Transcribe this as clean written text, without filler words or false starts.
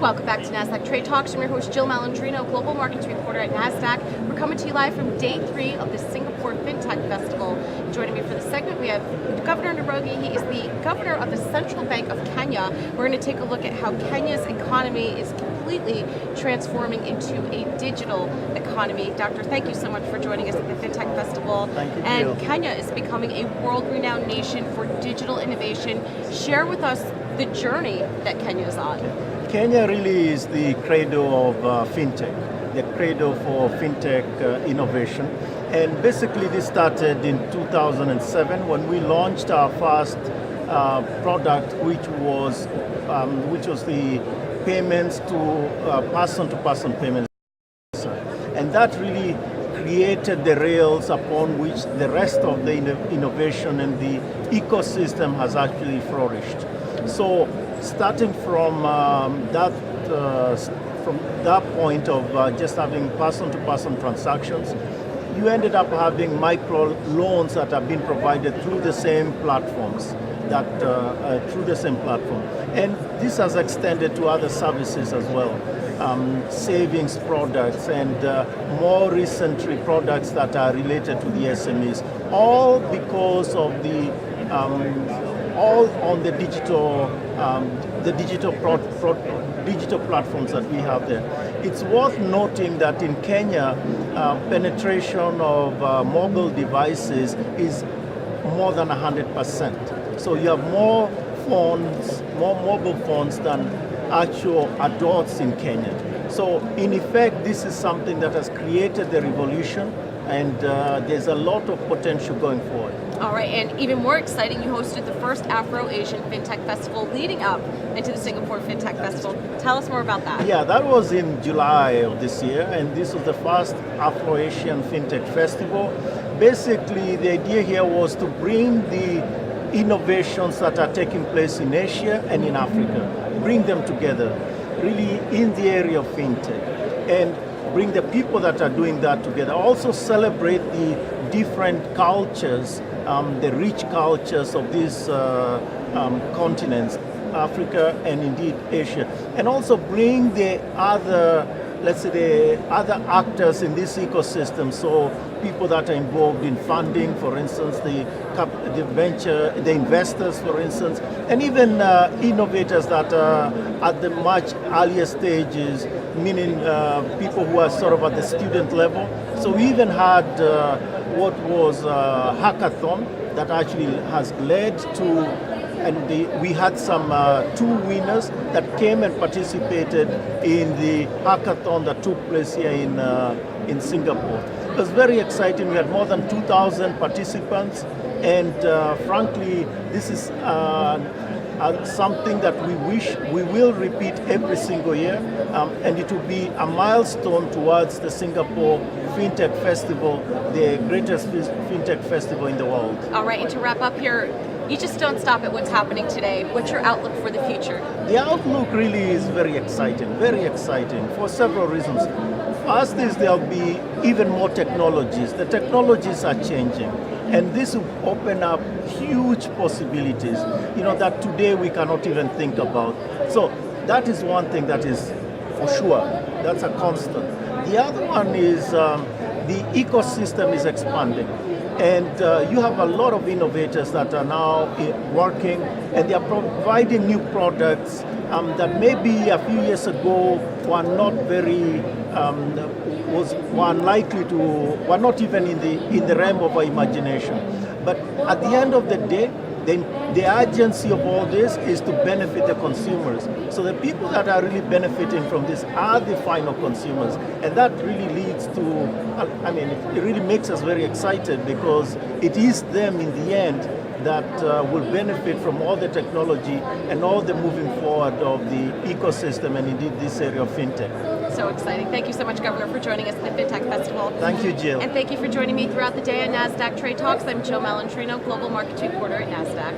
Welcome back to Nasdaq Trade Talks. I'm your host, Jill Malandrino, Global Markets Reporter at Nasdaq. We're coming to you live from day 3 of the Singapore Fintech Festival. Joining me for the segment, we have Governor Njoroge. He is the governor of the Central Bank of Kenya. We're going to take a look at how Kenya's economy is completely transforming into a digital economy. Doctor, thank you so much for joining us at the Fintech Festival. Thank you, And Jill. Kenya is becoming a world-renowned nation for digital innovation. Share with us the journey that Kenya is on. Kenya really is the cradle of fintech, the cradle for fintech innovation. And basically this started in 2007 when we launched our first product, which was the payments to person-to-person payments. And that really created the rails upon which the rest of the innovation and the ecosystem has actually flourished. So starting from that point of just having person-to-person transactions, you ended up having micro loans that have been provided through the same platforms. And this has extended to other services as well, savings products and more recently products that are related to the SMEs, all because of the all on the digital platforms that we have there. It's worth noting that in Kenya, penetration of mobile devices is more than 100%. So you have more mobile phones than actual adults in Kenya. So in effect, this is something that has created the revolution, and there's a lot of potential going forward. All right, and even more exciting, you hosted the first Afro-Asian Fintech Festival leading up into the Singapore Fintech Festival. Tell us more about that. Yeah, that was in July of this year, and this was the first Afro-Asian Fintech Festival. Basically, the idea here was to bring the innovations that are taking place in Asia and in Africa, bring them together, really in the area of fintech, and bring the people that are doing that together. Also celebrate the different cultures, the rich cultures of these continents, Africa and indeed Asia, and also bring the other, let's say, the other actors in this ecosystem. So people that are involved in funding, for instance, the investors, for instance, and even innovators that are at the much earlier stages, meaning people who are sort of at the student level. So we even had what was a hackathon that actually has led to, and we had some 2 winners that came and participated in the hackathon that took place here in Singapore. It was very exciting. We had more than 2,000 participants, and frankly, this is something that we will repeat every single year, and it will be a milestone towards the Singapore Fintech Festival, the greatest fintech festival in the world. All right, and to wrap up here, you just don't stop at what's happening today. What's your outlook for the future? The outlook really is very exciting for several reasons. First is there'll be even more technologies. The technologies are changing, and this will open up huge possibilities, that today we cannot even think about. So that is one thing that is for sure. That's a constant. The other one is the ecosystem is expanding. And you have a lot of innovators that are now working, and they are providing new products that maybe a few years ago were not very, were not even in the realm of our imagination. But at the end of the day, the urgency of all this is to benefit the consumers. So the people that are really benefiting from this are the final consumers. And that really leads to, it really makes us very excited, because it is them in the end that will benefit from all the technology and all the moving forward of the ecosystem and indeed this area of fintech. So exciting. Thank you so much, Governor, for joining us at the Fintech Festival. Thank you, Jill. And thank you for joining me throughout the day at Nasdaq Trade Talks. I'm Jill Malandrino, Global Markets Reporter at Nasdaq.